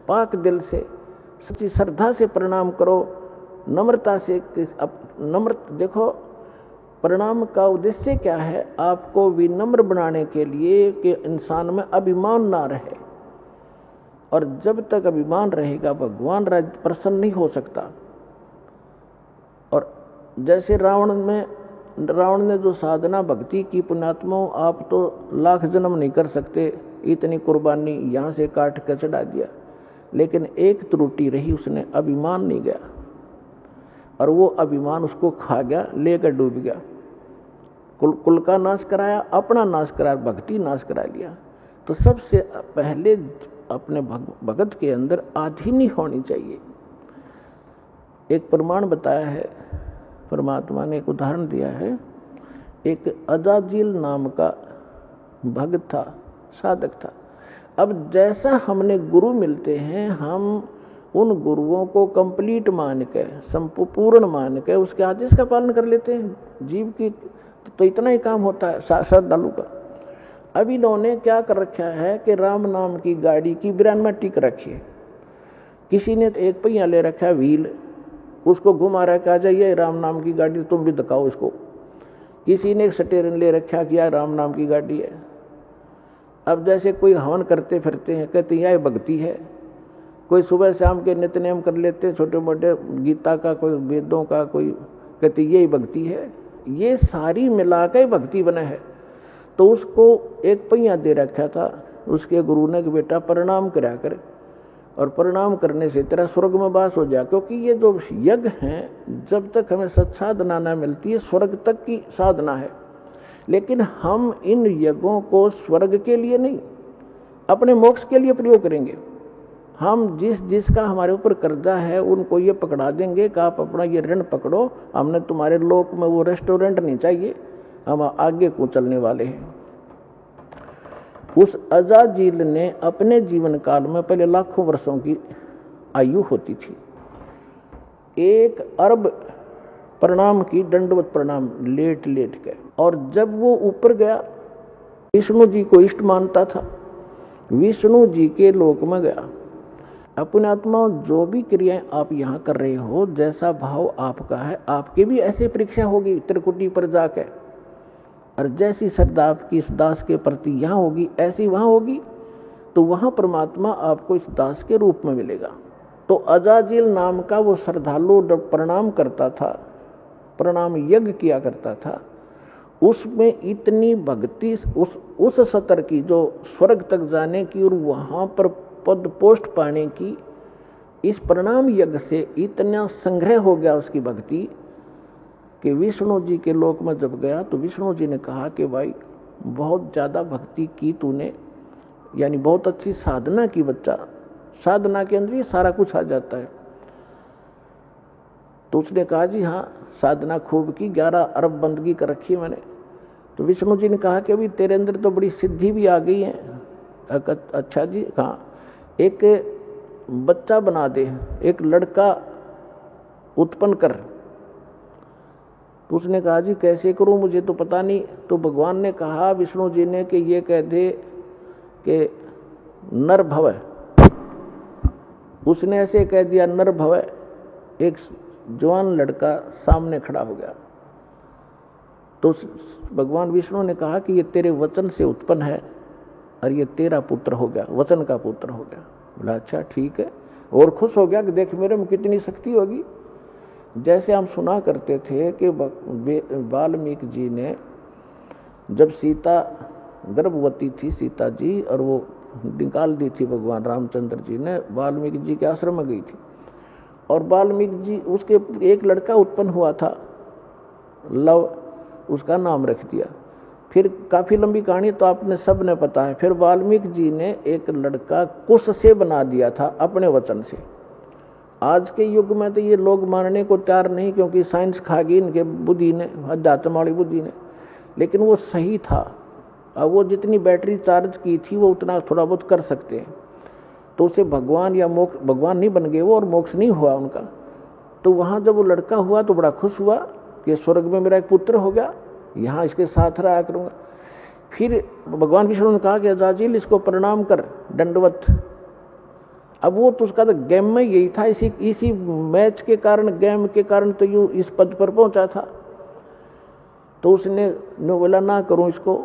पाक दिल से सच्ची श्रद्धा से प्रणाम करो, नम्रता से। देखो प्रणाम का उद्देश्य क्या है? आपको विनम्र बनाने के लिए कि इंसान में अभिमान ना रहे, और जब तक अभिमान रहेगा भगवान प्रसन्न नहीं हो सकता। और जैसे रावण ने जो साधना भक्ति की, पुण्यात्मा आप तो लाख जन्म नहीं कर सकते, इतनी कुर्बानी यहाँ से काट कर चढ़ा दिया, लेकिन एक त्रुटि रही, उसने अभिमान नहीं गया, और वो अभिमान उसको खा गया, लेकर डूब गया। कुल का नाश कराया, अपना नाश कराया, भक्ति नाश करा लिया। तो सबसे पहले अपने भगत के अंदर आधीनी होनी चाहिए। एक प्रमाण बताया है परमात्मा ने, एक उदाहरण दिया है। एक अजाजिल नाम का भक्त था, साधक था। अब जैसा हमने गुरु मिलते हैं, हम उन गुरुओं को कंप्लीट मान के, संपूर्ण मान के उसके आदेश का पालन कर लेते हैं। जीव की तो इतना ही काम होता है श्रद्धालु का। अब इन्होंने क्या कर रखा है कि राम नाम की गाड़ी की ब्रेन में टिक रखी है। किसी ने एक पहिया ले रखा है, व्हील, उसको घुमा रखा है, जाइए राम नाम की गाड़ी, तुम भी दिखाओ इसको। किसी ने एक स्टीयरिंग ले रखा कि यार राम नाम की गाड़ी है। अब जैसे कोई हवन करते फिरते हैं, कहते हैं यह भक्ति है। कोई सुबह शाम के नित्य नेम कर लेते हैं, छोटे मोटे गीता का, कोई वेदों का, कोई कहते यही भक्ति है। ये सारी मिलाकर भक्ति बना है। तो उसको एक पहिया दे रखा था, उसके गुरु ने कि बेटा प्रणाम करा कर, और प्रणाम करने से तेरा स्वर्ग में वास हो जाए। क्योंकि ये जो यज्ञ हैं, जब तक हमें सत्साधना न मिलती है, स्वर्ग तक की साधना है। लेकिन हम इन यज्ञों को स्वर्ग के लिए नहीं, अपने मोक्ष के लिए प्रयोग करेंगे। हम जिसका हमारे ऊपर कर्जा है, उनको ये पकड़ा देंगे कि आप अपना ये ऋण पकड़ो, हमने तुम्हारे लोक में वो रेस्टोरेंट नहीं चाहिए, हम आगे को चलने वाले हैं। उस अजाजिल ने अपने जीवन काल में, पहले लाखों वर्षों की आयु होती थी, 1 अरब प्रणाम की, दंडवत प्रणाम लेट लेट के। और जब वो ऊपर गया, विष्णु जी को इष्ट मानता था, विष्णु जी के लोक में गया। अपने आत्मा जो भी क्रियाएं आप यहाँ कर रहे हो, जैसा भाव आपका है, आपकी भी ऐसी परीक्षा होगी त्रिकुटी पर जाकर। और जैसी श्रद्धा आपकी इस दास के प्रति यहाँ होगी, ऐसी वहाँ होगी, तो वहाँ परमात्मा आपको इस दास के रूप में मिलेगा। तो अजाजिल नाम का वो श्रद्धालु प्रणाम करता था, प्रणाम यज्ञ किया करता था, उसमें इतनी भक्ति, उस स्तर की जो स्वर्ग तक जाने की और वहाँ पर पद पोस्ट पाने की, इस प्रणाम यज्ञ से इतना संग्रह हो गया उसकी भक्ति कि विष्णु जी के लोक में जब गया तो विष्णु जी ने कहा कि भाई बहुत ज़्यादा भक्ति की तूने, यानी बहुत अच्छी साधना की बच्चा, साधना के अंदर ही सारा कुछ आ जाता है। तो उसने कहा जी हाँ, साधना खूब की, 11 अरब बंदगी कर रखी है मैंने। तो विष्णु जी ने कहा कि अभी तेरे अंदर तो बड़ी सिद्धि भी आ गई है। अच्छा जी, कहाँ? एक बच्चा बना दे, एक लड़का उत्पन्न कर। तो उसने कहा जी कैसे करूं, मुझे तो पता नहीं। तो भगवान ने कहा, विष्णु जी ने, कि ये कह दे कि नर भव। उसने ऐसे कह दिया नर भव। एक जवान लड़का सामने खड़ा हो गया। तो भगवान विष्णु ने कहा कि ये तेरे वचन से उत्पन्न है और ये तेरा पुत्र हो गया, वचन का पुत्र हो गया। बोला अच्छा ठीक है, और खुश हो गया कि देख मेरे में कितनी शक्ति होगी। जैसे हम सुना करते थे कि वाल्मीकि जी ने, जब सीता गर्भवती थी सीता जी, और वो निकाल दी थी भगवान रामचंद्र जी ने, वाल्मीकि जी के आश्रम में गई थी, और वाल्मीकि जी, उसके एक लड़का उत्पन्न हुआ था, लव, उसका नाम रख दिया। फिर काफी लंबी कहानी तो आपने सब ने पता है। फिर वाल्मीकि जी ने एक लड़का कुश से बना दिया था अपने वचन से। आज के युग में तो ये लोग मानने को तैयार नहीं, क्योंकि साइंस खा गई इनके बुद्धि ने, अध्यात्म वाली बुद्धि ने, लेकिन वो सही था। अब वो जितनी बैटरी चार्ज की थी वो उतना थोड़ा बहुत कर सकते हैं। तो उसे भगवान या मोक्ष, भगवान नहीं बन गए वो, और मोक्ष नहीं हुआ उनका। तो वहाँ जब वो लड़का हुआ तो बड़ा खुश हुआ कि स्वर्ग में मेरा एक पुत्र हो गया, यहाँ इसके साथ रहा करूँगा। फिर भगवान विष्णु ने कहा कि अजाजिल इसको प्रणाम कर, दंडवत। अब वो तो उसका तो गेम में यही था, इसी मैच के कारण, गेम के कारण तो यूं इस पद पर पहुंचा था। तो उसने बोला ना करूं इसको।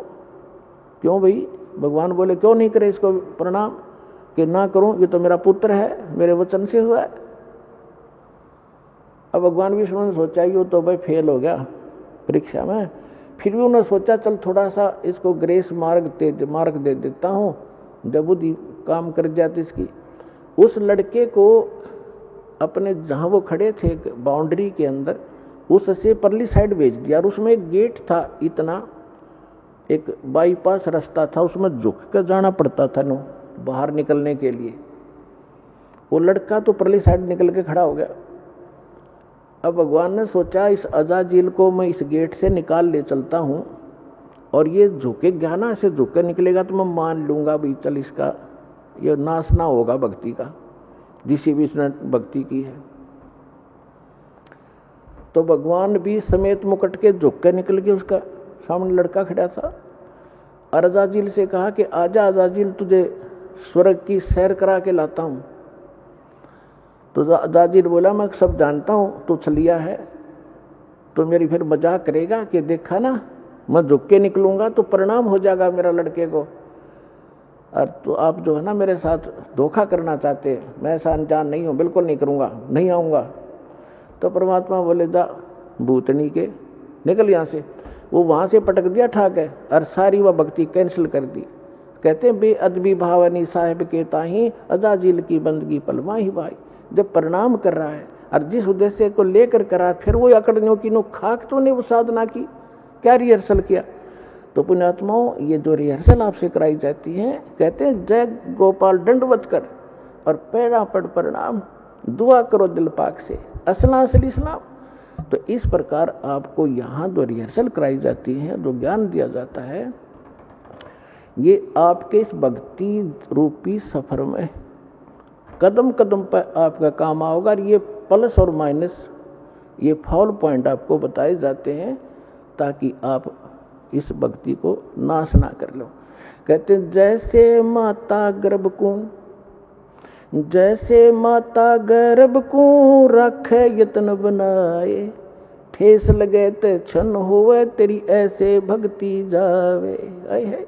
क्यों भाई? भगवान बोले क्यों नहीं करे इसको प्रणाम? कि ना करूं, ये तो मेरा पुत्र है, मेरे वचन से हुआ है। अब भगवान विष्णु ने सोचा ये तो भाई फेल हो गया परीक्षा में, फिर भी उन्होंने सोचा चल थोड़ा सा इसको ग्रेस मार्ग दे देता हूँ, जब बुद्धि काम कर जाती इसकी। उस लड़के को अपने जहाँ वो खड़े थे बाउंड्री के अंदर, उससे परली साइड भेज दिया। और उसमें एक गेट था, इतना एक बाईपास रास्ता था, उसमें झुक कर जाना पड़ता था नो बाहर निकलने के लिए। वो लड़का तो परली साइड निकल के खड़ा हो गया। अब भगवान ने सोचा इस अजाजिल को मैं इस गेट से निकाल ले चलता हूँ, और ये झुके ज्ञाना से झुक कर निकलेगा तो मैं मान लूंगा भी चल इसका ये नाश ना होगा भक्ति का, जिसी भी इसने भक्ति की है। तो भगवान भी समेत मुकुट के झुक के निकल के, उसका सामने लड़का खड़ा था। और अजाजिल से कहा कि आजा अजाजिल, तुझे स्वर्ग की सैर करा के लाता हूं। तो अजाजिल बोला मैं सब जानता हूं, तू छलिया है, तो मेरी फिर मजाक करेगा कि देखा ना मैं झुक के निकलूंगा तो परिणाम हो जाएगा मेरा लड़के को, और तो आप जो है ना मेरे साथ धोखा करना चाहते हैं, मैं ऐसा अनजान नहीं हूं, बिल्कुल नहीं करूंगा, नहीं आऊंगा। तो परमात्मा बोले जा भूतनी के निकल यहाँ से। वो वहां से पटक दिया ठाक है, और सारी वह भक्ति कैंसिल कर दी। कहते हैं बेअदबी भावनी साहिब के ताही अजाजिल की बंदगी पलमा ही भाई। जब प्रणाम कर रहा है और जिस उद्देश्य को लेकर करा, फिर वो अकड़नियों की नो खाक तो ने वो साधना की, क्या रिहर्सल किया। तो पुण्यात्माओं, ये जो रिहर्सल आपसे कराई जाती है, कहते हैं जय गोपाल दंडवत कर और पैरा पड़ प्रणाम, दुआ करो दिल पाक से, असला असली इस्लाम। तो इस प्रकार आपको यहाँ जो रिहर्सल कराई जाती है, जो ज्ञान दिया जाता है, ये आपके इस भक्ति रूपी सफर में कदम कदम पर आपका काम आओगा। और ये प्लस और माइनस, ये फॉल पॉइंट आपको बताए जाते हैं ताकि आप इस भक्ति को नाश ना कर लो। कहते हैं जैसे माता गर्भ को, जैसे माता गर्भ को रखे यत्न बनाए, ठेस लगे ते क्षण होवे तेरी ऐसे भक्ति जावे। आए है